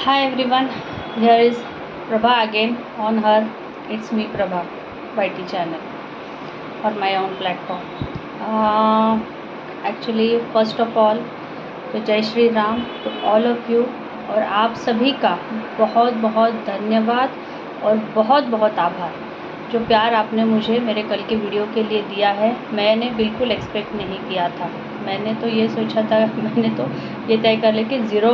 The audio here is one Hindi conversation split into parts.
Hi everyone, here is Prabha again on her It's Me Prabha YT channel or my own platform. Actually, first of all, तो जय Shri Ram to all of you, और आप सभी का बहुत बहुत धन्यवाद और बहुत बहुत आभार। जो प्यार आपने मुझे मेरे कल के वीडियो के लिए दिया है, मैंने बिल्कुल एक्सपेक्ट नहीं किया था। मैंने तो ये सोचा था, मैंने तो ये तय कर लिया कि ज़ीरो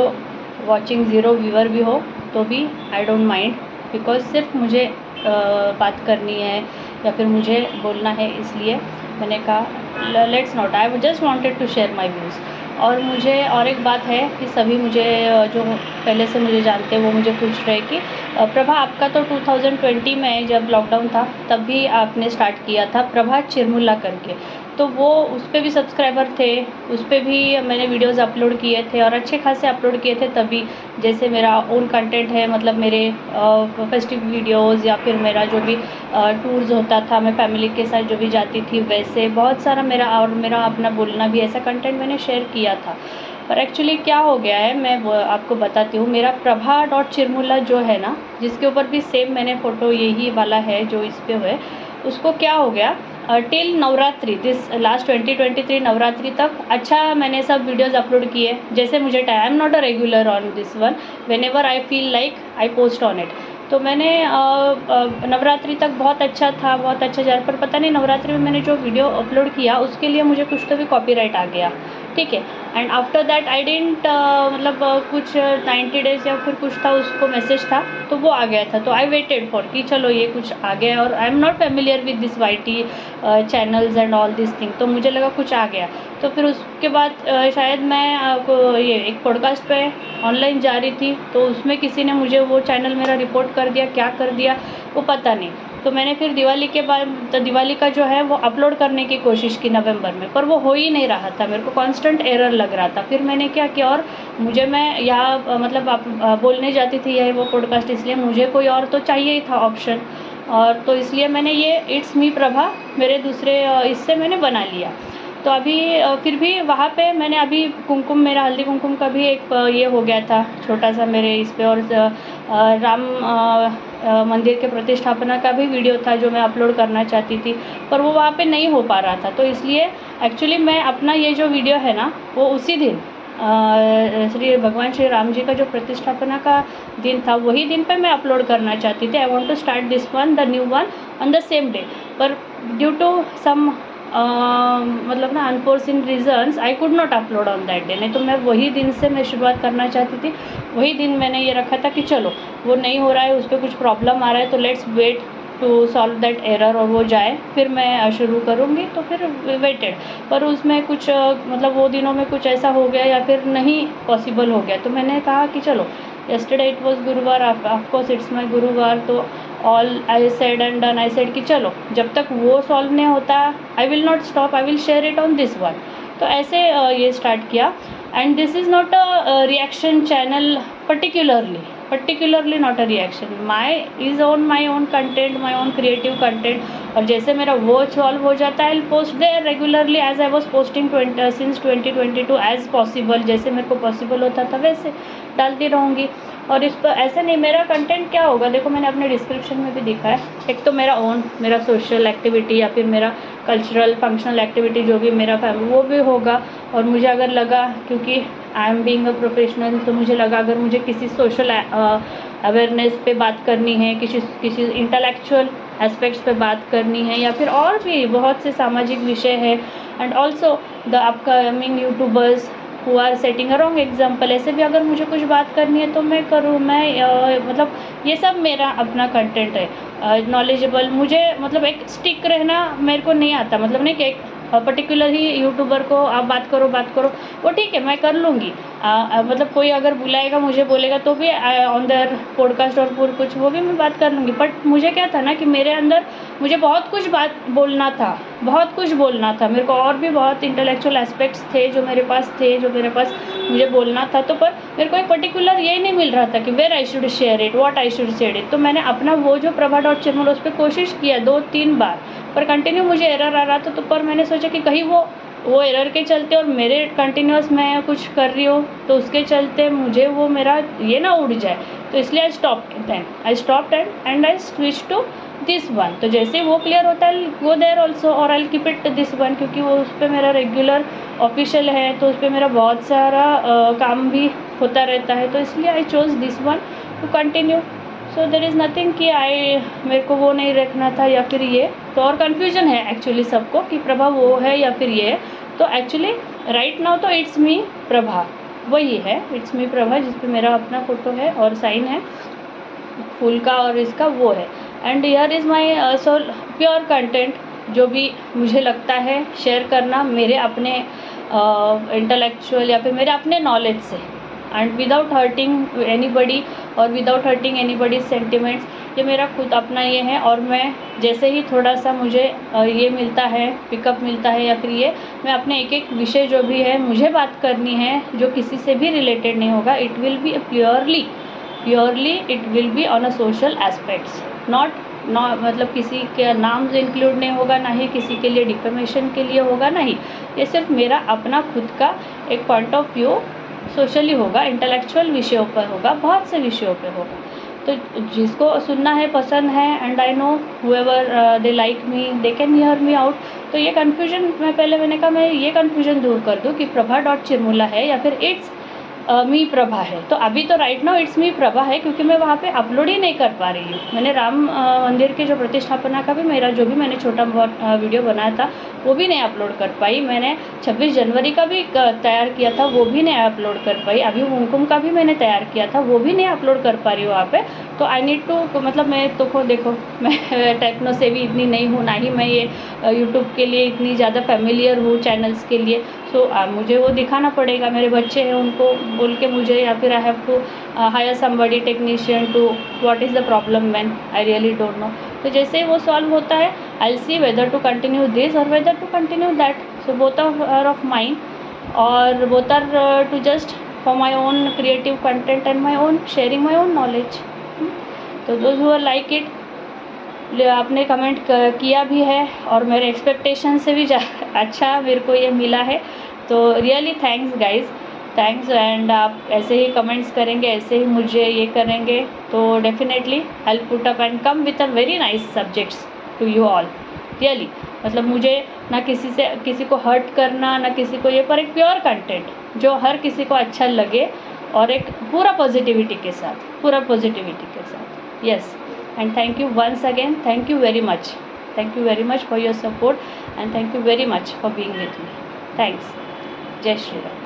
वॉचिंग, ज़ीरो व्यूअर भी हो तो भी आई डोंट माइंड, बिकॉज सिर्फ मुझे बात करनी है या फिर मुझे बोलना है, इसलिए मैंने कहा let's not, I just wanted to share my views. और मुझे और एक बात है कि सभी मुझे जो पहले से मुझे जानते हैं वो मुझे पूछ रहे कि प्रभा आपका तो 2020 में जब लॉकडाउन था तब भी आपने स्टार्ट किया था प्रभा चिरमुल्ला करके, तो वो उस पर भी सब्सक्राइबर थे, उस पर भी मैंने वीडियोस अपलोड किए थे और अच्छे खासे अपलोड किए थे। तभी जैसे मेरा ओन कंटेंट है, मतलब मेरे फेस्टिव वीडियोस या फिर मेरा जो भी टूर्स होता था, मैं फैमिली के साथ जो भी जाती थी, वैसे बहुत सारा मेरा अपना बोलना भी, ऐसा कंटेंट मैंने शेयर किया था। पर एक्चुअली क्या हो गया है, मैं आपको बताती हूँ। मेरा प्रभा.चिरमुल्ला जो है ना, जिसके ऊपर भी सेम मैंने फ़ोटो यही वाला है जो इस पे है, उसको क्या हो गया, till Navratri, this last 2023 Navratri तक अच्छा मैंने सब वीडियोस अपलोड किए जैसे मुझे time. I am not a regular on this one, when ever I feel like I post on it. तो मैंने नवरात्रि तक बहुत अच्छा था, बहुत अच्छा जा रहा, पर पता नहीं नवरात्रि में मैंने जो वीडियो अपलोड किया उसके लिए मुझे कुछ तो भी कॉपीराइट आ गया, ठीक है। And after that I didn't मतलब कुछ 90 डेज़ या फिर कुछ था, उसको मैसेज था तो वो आ गया था। तो आई वेटेड फॉर कि चलो ये कुछ आ गया, और I am not familiar with this YT channels and all this thing, तो मुझे लगा कुछ आ गया। तो फिर उसके बाद शायद मैं ये एक पॉडकास्ट पे ऑनलाइन जा रही थी, तो उसमें किसी ने मुझे वो चैनल मेरा रिपोर्ट कर दिया, क्या कर दिया वो पता नहीं। तो मैंने फिर दिवाली के बाद, तो दिवाली का जो है वो अपलोड करने की कोशिश की नवंबर में, पर वो हो ही नहीं रहा था, मेरे को कांस्टेंट एरर लग रहा था। फिर मैंने क्या किया, और मुझे मैं यहाँ मतलब आप बोलने जाती थी यह वो पॉडकास्ट, इसलिए मुझे कोई और तो चाहिए ही था ऑप्शन, और तो इसलिए मैंने ये इट्स मी प्रभा मेरे दूसरे इससे मैंने बना लिया। तो अभी फिर भी वहाँ पे मैंने अभी कुमकुम, मेरा हल्दी कुमकुम का भी एक ये हो गया था छोटा सा मेरे इस पे, और राम मंदिर के प्रतिष्ठापना का भी वीडियो था जो मैं अपलोड करना चाहती थी, पर वो वहाँ पे नहीं हो पा रहा था। तो इसलिए एक्चुअली मैं अपना ये जो वीडियो है ना, वो उसी दिन श्री भगवान श्री राम जी का जो प्रतिष्ठापना का दिन था, वही दिन पे मैं अपलोड करना चाहती थी। I want to start this one, the new one on the same day, पर ड्यू टू सम मतलब ना unforeseen reasons I could not upload on that day. नहीं तो मैं वही दिन से मैं शुरुआत करना चाहती थी, वही दिन मैंने ये रखा था कि चलो वो नहीं हो रहा है, उस पर कुछ प्रॉब्लम आ रहा है, तो let's wait to solve that error, और वो जाए फिर मैं शुरू करूँगी। तो फिर वेटेड, पर उसमें कुछ मतलब वो दिनों में कुछ ऐसा हो गया या फिर नहीं पॉसिबल हो गया, तो मैंने कहा कि चलो yesterday इट वॉज गुरुवार, ऑफ कोर्स इट्स माई गुरुवार, तो all I said and done, I said कि चलो जब तक वो सॉल्व नहीं होता I will not stop, I will share it on this one. तो ऐसे ये स्टार्ट किया। And this is not a reaction channel particularly not a reaction, is on my own content, my own creative content, और जैसे मेरा वो सॉल्व हो जाता है I'll post there regularly as I was posting since 2022 as possible, जैसे मेरे को पॉसिबल होता था वैसे डालती रहूँगी। और इस पर ऐसे नहीं, मेरा कंटेंट क्या होगा, देखो मैंने अपने डिस्क्रिप्शन में भी दिखा है, एक तो मेरा सोशल एक्टिविटी या फिर मेरा कल्चरल फंक्शनल एक्टिविटी जो भी मेरा फैमिली वो भी होगा। और मुझे अगर लगा, क्योंकि I am being a professional, तो मुझे लगा अगर मुझे किसी सोशल अवेयरनेस पे बात करनी है, किसी इंटेलेक्चुअल एस्पेक्ट्स पे बात करनी है, या फिर और भी बहुत से सामाजिक विषय है, and also the upcoming YouTubers who are setting a wrong example, ऐसे भी अगर मुझे कुछ बात करनी है तो मैं करूँ। मैं मतलब ये सब मेरा अपना कंटेंट है नॉलेजेबल। मुझे मतलब एक स्टिक रहना मेरे को नहीं आता, मतलब नहीं कि एक पर्टिकुलर ही यूट्यूबर को आप बात करो वो ठीक है मैं कर लूँगी। मतलब कोई अगर बुलाएगा, मुझे बोलेगा तो भी ऑन देयर पॉडकास्ट और फिर कुछ वो भी मैं बात कर लूँगी। बट मुझे क्या था ना कि मेरे अंदर मुझे बहुत कुछ बोलना था, मेरे को और भी बहुत इंटेलेक्चुअल एस्पेक्ट्स थे जो मेरे पास मुझे बोलना था। तो पर मेरे को एक पर्टिकुलर ये नहीं मिल रहा था कि where I should share it, what I should share it. तो मैंने अपना वो जो प्रभा.चिरमुल्ला उस पर कोशिश किया 2-3 बार, पर कंटिन्यू मुझे एरर आ रहा था। तो पर मैंने सोचा कि कहीं वो वो एरर के चलते और मेरे कंटिन्यूस मैं कुछ कर रही हूँ तो उसके चलते मुझे वो मेरा ये ना उड़ जाए, तो इसलिए I stop and I switch to this one. तो जैसे वो क्लियर होता है गो देयर ऑल्सो और I keep it this one, क्योंकि वो उस पर मेरा रेगुलर ऑफिशियल है, तो उस पर मेरा बहुत सारा काम भी होता रहता है, तो इसलिए I chose this one two continue. So there is nothing कि मेरे को वो नहीं रखना था या फिर ये, तो और कन्फ्यूजन है एक्चुअली सबको कि प्रभा वो है या फिर ये है। तो एक्चुअली राइट नाउ तो इट्स मी प्रभा वही है, इट्स मी प्रभा जिस पे मेरा अपना फ़ोटो है और साइन है फूल का और इसका वो है। And here is my so pure content जो भी मुझे लगता है शेयर करना मेरे अपने इंटेलेक्चुअल या फिर मेरे अपने नॉलेज से, एंड विदाउट हर्टिंग एनीबडी और विदाउट हर्टिंग एनीबडी सेंटिमेंट्स। ये मेरा खुद अपना ये है, और मैं जैसे ही थोड़ा सा मुझे ये मिलता है, पिकअप मिलता है या फिर ये, मैं अपने एक एक विषय जो भी है मुझे बात करनी है जो किसी से भी रिलेटेड नहीं होगा, it will be purely it will be on a social aspects, not मतलब किसी के नाम से इंक्लूड नहीं होगा, ना ही किसी के लिए डिफेमेशन के लिए होगा, नहीं, ये सिर्फ मेरा अपना खुद का एक पॉइंट ऑफ व्यू सोशली होगा, इंटेलेक्चुअल विषयों पर होगा, बहुत से विषयों पे होगा। तो जिसको सुनना है पसंद है, and I know whoever they like me they can hear me out. तो ये कन्फ्यूजन मैंने कहा मैं ये कन्फ्यूजन दूर कर दूँ कि प्रभा.चिरमुला है या फिर इट्स मी प्रभा है। तो अभी तो right now it's me Prabha है, क्योंकि मैं वहाँ पे अपलोड ही नहीं कर पा रही हूँ। मैंने राम मंदिर के जो प्रतिष्ठापना का भी मेरा जो भी मैंने छोटा बहुत वीडियो बनाया था वो भी नहीं अपलोड कर पाई। मैंने 26 जनवरी का भी तैयार किया था, वो भी नहीं अपलोड कर पाई। अभी कुमकुम का भी मैंने तैयार किया था, वो भी नहीं अपलोड कर पा रही हूँ वहाँ पे। तो आई नीड टू, मतलब मैं तो देखो मैं टेक्नो से भी इतनी नहीं हूँ, ना ही मैं ये यूट्यूब के लिए इतनी ज़्यादा फेमिलियर हूँ चैनल्स के लिए। सो मुझे वो दिखाना पड़ेगा, मेरे बच्चे हैं उनको बोल के मुझे, या फिर I have to hire somebody technician to what is the problem man, I really don't know. तो जैसे ही वो सॉल्व होता है I will see whether to continue this और whether to continue that. So both are of mine और both are to just for my own creative content and my own sharing my own knowledge. तो those who are like it, आपने कमेंट किया भी है और मेरे एक्सपेक्टेशन से भी अच्छा मेरे को ये मिला है, तो really thanks guys, thanks. And आप ऐसे ही कमेंट्स करेंगे, ऐसे ही मुझे ये करेंगे, तो definitely I will put up and come with a very nice subjects to you all. Really मतलब मुझे ना किसी को हर्ट करना, ना किसी को ये, पर एक प्योर कंटेंट जो हर किसी को अच्छा लगे और एक पूरा पॉजिटिविटी के साथ। Yes, and thank you once again, thank you very much for your support and thank you very much for being with me. Thanks. Jai Shri Ram.